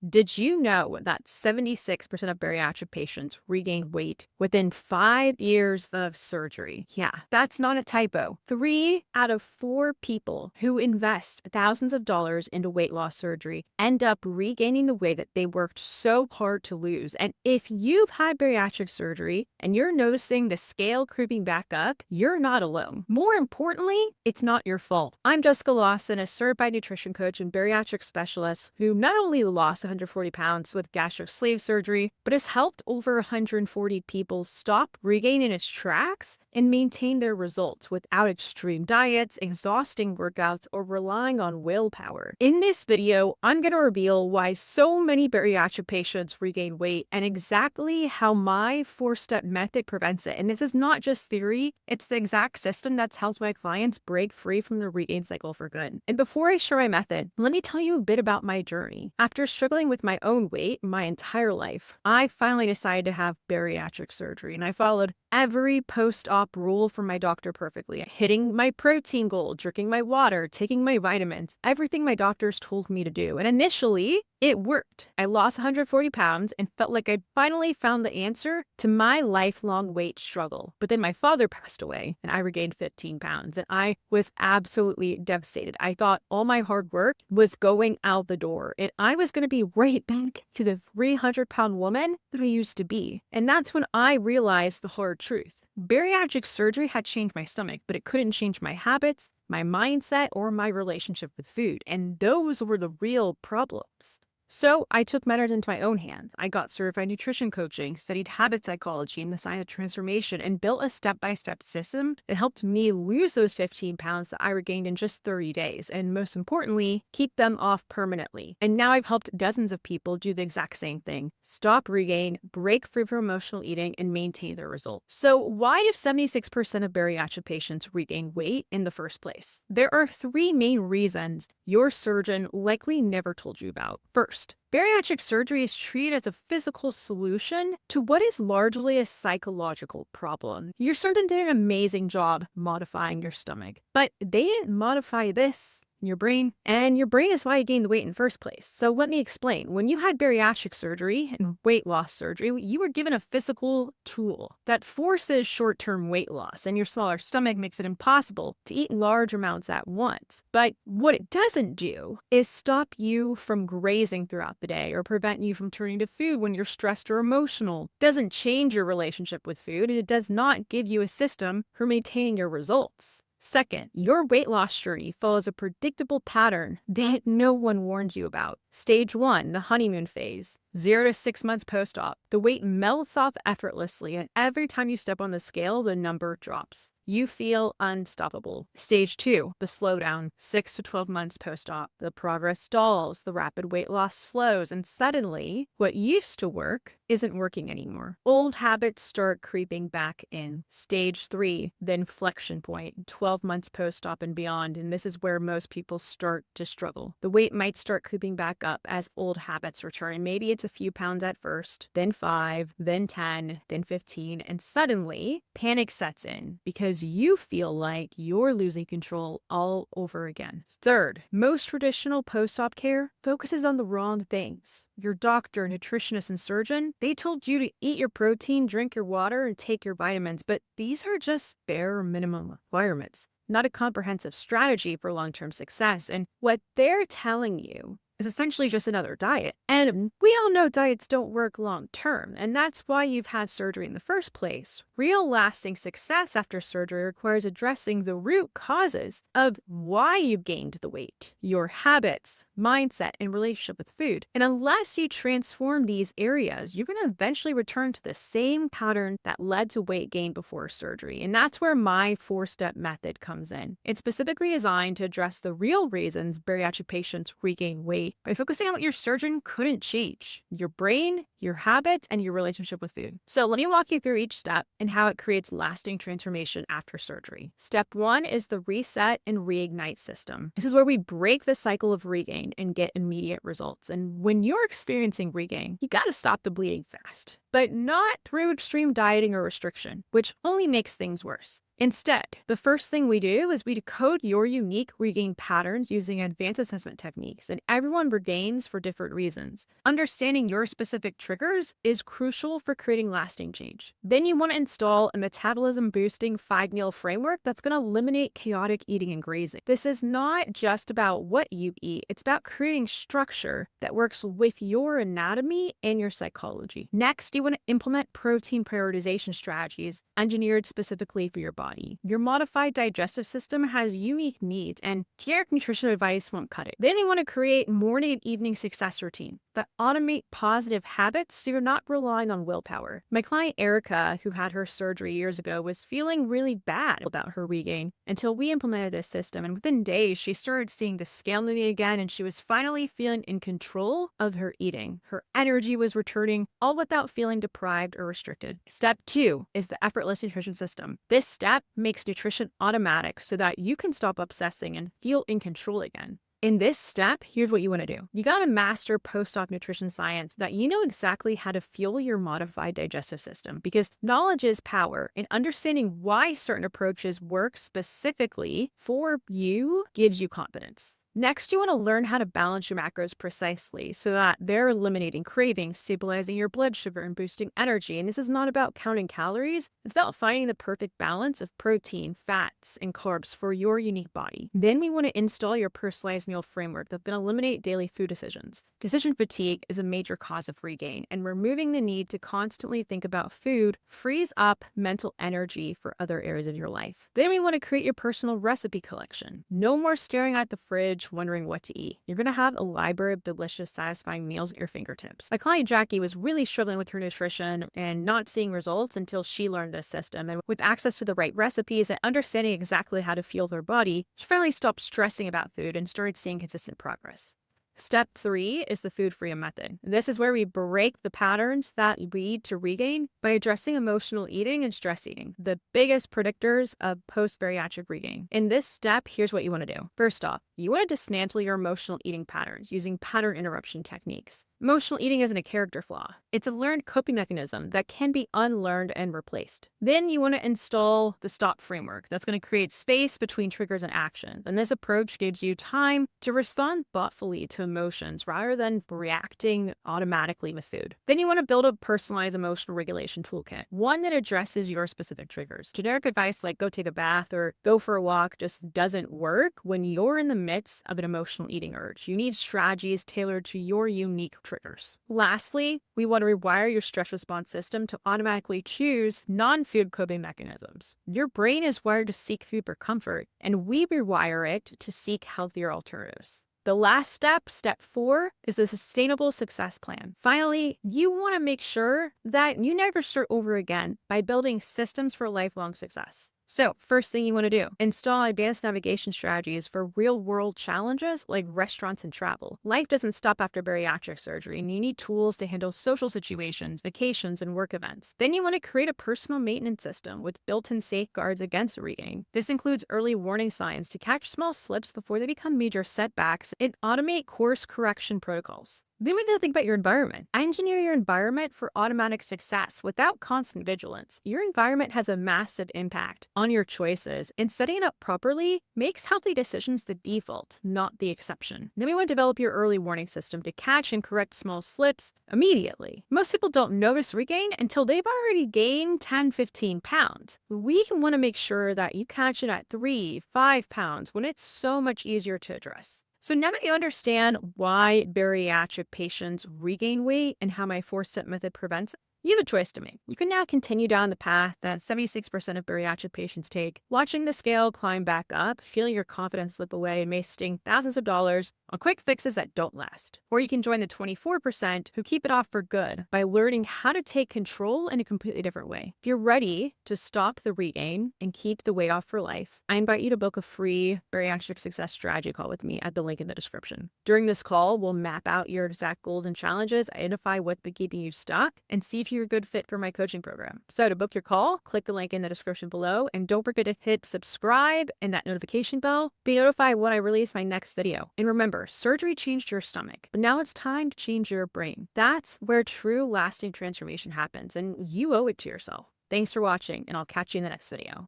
Did you know that 76% of bariatric patients regain weight within 5 years of surgery? Yeah, that's not a typo. 3 out of 4 people who invest thousands of dollars into weight loss surgery end up regaining the weight that they worked so hard to lose. And if you've had bariatric surgery and you're noticing the scale creeping back up, you're not alone. More importantly, it's not your fault. I'm Jessica Lawson, a certified nutrition coach and bariatric specialist who not only lost 140 pounds with gastric sleeve surgery, but has helped over 140 people stop regaining its tracks and maintain their results without extreme diets, exhausting workouts, or relying on willpower. In this video, I'm going to reveal why so many bariatric patients regain weight and exactly how my 4-step method prevents it. And this is not just theory, it's the exact system that's helped my clients break free from the regain cycle for good. And before I share my method, let me tell you a bit about my journey. After struggling with my own weight my entire life, I finally decided to have bariatric surgery, and I followed every post-op rule from my doctor perfectly. Hitting my protein goal, drinking my water, taking my vitamins, everything my doctors told me to do. And initially, it worked. I lost 140 pounds and felt like I'd finally found the answer to my lifelong weight struggle. But then my father passed away and I regained 15 pounds and I was absolutely devastated. I thought all my hard work was going out the door and I was going to be right back to the 300-pound woman that I used to be. And that's when I realized the hard truth. Bariatric surgery had changed my stomach, but it couldn't change my habits, my mindset, or my relationship with food. And those were the real problems. So I took matters into my own hands. I got certified nutrition coaching, studied habit psychology and the science of transformation, and built a step-by-step system that helped me lose those 15 pounds that I regained in just 30 days, and most importantly, keep them off permanently. And now I've helped dozens of people do the exact same thing: stop, regain, break free from emotional eating, and maintain their results. So why do 76% of bariatric patients regain weight in the first place? There are 3 main reasons your surgeon likely never told you about. First, bariatric surgery is treated as a physical solution to what is largely a psychological problem. Your surgeon did an amazing job modifying your stomach, but they didn't modify this. Your brain, and your brain is why you gained the weight in the first place. So let me explain. When you had bariatric surgery and weight loss surgery, you were given a physical tool that forces short-term weight loss, and your smaller stomach makes it impossible to eat large amounts at once. But what it doesn't do is stop you from grazing throughout the day or prevent you from turning to food when you're stressed or emotional. It doesn't change your relationship with food, and it does not give you a system for maintaining your results. Second, your weight loss journey follows a predictable pattern that no one warned you about. Stage 1, the honeymoon phase. 0 to 6 months post-op. The weight melts off effortlessly, and every time you step on the scale, the number drops. You feel unstoppable. Stage 2, the slowdown. 6 to 12 months post-op. The progress stalls, the rapid weight loss slows, and suddenly, what used to work isn't working anymore. Old habits start creeping back in. Stage 3, the inflection point. 12 months post-op and beyond, and this is where most people start to struggle. The weight might start creeping back up as old habits return. Maybe it's a few pounds at first, then 5, then 10, then 15, and suddenly panic sets in because you feel like you're losing control all over again. Third, most traditional post-op care focuses on the wrong things. Your doctor, nutritionist, and surgeon, they told you to eat your protein, drink your water, and take your vitamins, but these are just bare minimum requirements, not a comprehensive strategy for long-term success. And what they're telling you is essentially just another diet. And we all know diets don't work long term, and that's why you've had surgery in the first place. Real lasting success after surgery requires addressing the root causes of why you gained the weight: your habits, mindset, and relationship with food. And unless you transform these areas, you're going to eventually return to the same pattern that led to weight gain before surgery. And that's where my 4-step method comes in. It's specifically designed to address the real reasons bariatric patients regain weight by focusing on what your surgeon couldn't change: your brain, your habits, and your relationship with food. So let me walk you through each step and how it creates lasting transformation after surgery. Step 1 is the reset and reignite system. This is where we break the cycle of regain and get immediate results. And when you're experiencing regain, you got to stop the bleeding fast. but not through extreme dieting or restriction, which only makes things worse. Instead, the first thing we do is we decode your unique regain patterns using advanced assessment techniques, and everyone regains for different reasons. Understanding your specific triggers is crucial for creating lasting change. Then you want to install a metabolism boosting 5-meal framework that's going to eliminate chaotic eating and grazing. This is not just about what you eat, it's about creating structure that works with your anatomy and your psychology. Next, you want to implement protein prioritization strategies engineered specifically for your body. Your modified digestive system has unique needs, and generic nutrition advice won't cut it. Then you want to create morning and evening success routine that automate positive habits so you're not relying on willpower. My client Erica, who had her surgery years ago, was feeling really bad about her regain until we implemented this system, and within days she started seeing the scale moving again, and she was finally feeling in control of her eating. Her energy was returning, all without feeling deprived or restricted. Step 2 is the effortless nutrition system. This step makes nutrition automatic so that you can stop obsessing and feel in control again. In this step, here's what you want to do. You got to master post-op nutrition science so that you know exactly how to fuel your modified digestive system, because knowledge is power, and understanding why certain approaches work specifically for you gives you confidence. Next, you want to learn how to balance your macros precisely so that they're eliminating cravings, stabilizing your blood sugar, and boosting energy. And this is not about counting calories. It's about finding the perfect balance of protein, fats, and carbs for your unique body. Then we want to install your personalized meal framework that's going to eliminate daily food decisions. Decision fatigue is a major cause of regain, and removing the need to constantly think about food frees up mental energy for other areas of your life. Then we want to create your personal recipe collection. No more staring at the fridge wondering what to eat. You're going to have a library of delicious, satisfying meals at your fingertips. My client Jackie was really struggling with her nutrition and not seeing results until she learned this system. And with access to the right recipes and understanding exactly how to fuel their body, she finally stopped stressing about food and started seeing consistent progress. Step 3 is the food freedom method. This is where we break the patterns that lead to regain by addressing emotional eating and stress eating, the biggest predictors of post-bariatric regain. In this step, here's what you want to do. First off, you want to dismantle your emotional eating patterns using pattern interruption techniques. Emotional eating isn't a character flaw. It's a learned coping mechanism that can be unlearned and replaced. Then you want to install the stop framework that's going to create space between triggers and actions. And this approach gives you time to respond thoughtfully to emotions rather than reacting automatically with food. Then you want to build a personalized emotional regulation toolkit, one that addresses your specific triggers. Generic advice like go take a bath or go for a walk just doesn't work when you're in the midst of an emotional eating urge. You need strategies tailored to your unique triggers. Lastly, we want to rewire your stress response system to automatically choose non-food coping mechanisms. Your brain is wired to seek food for comfort, and we rewire it to seek healthier alternatives. The last step, step 4, is the sustainable success plan. Finally, you want to make sure that you never start over again by building systems for lifelong success. So, first thing you want to do, install advanced navigation strategies for real-world challenges like restaurants and travel. Life doesn't stop after bariatric surgery, and you need tools to handle social situations, vacations, and work events. Then you want to create a personal maintenance system with built-in safeguards against regain. This includes early warning signs to catch small slips before they become major setbacks and automate course correction protocols. Then we gotta think about your environment. Engineer your environment for automatic success without constant vigilance. Your environment has a massive impact on your choices, and setting it up properly makes healthy decisions the default, not the exception. Then we want to develop your early warning system to catch and correct small slips immediately. Most people don't notice regain until they've already gained 10-15 pounds. We want to make sure that you catch it at 3-5 pounds when it's so much easier to address. So now that you understand why bariatric patients regain weight and how my 4-step method prevents it, you have a choice to make. You can now continue down the path that 76% of bariatric patients take, watching the scale climb back up, feeling your confidence slip away, and may sting thousands of dollars on quick fixes that don't last. Or you can join the 24% who keep it off for good by learning how to take control in a completely different way. If you're ready to stop the regain and keep the weight off for life, I invite you to book a free bariatric success strategy call with me at the link in the description. During this call, we'll map out your exact goals and challenges, identify what's been keeping you stuck, and see if if you're a good fit for my coaching program. So to book your call, click the link in the description below, and don't forget to hit subscribe and that notification bell. Be notified when I release my next video. And remember, surgery changed your stomach, but now it's time to change your brain. That's where true lasting transformation happens, and you owe it to yourself. Thanks for watching, and I'll catch you in the next video.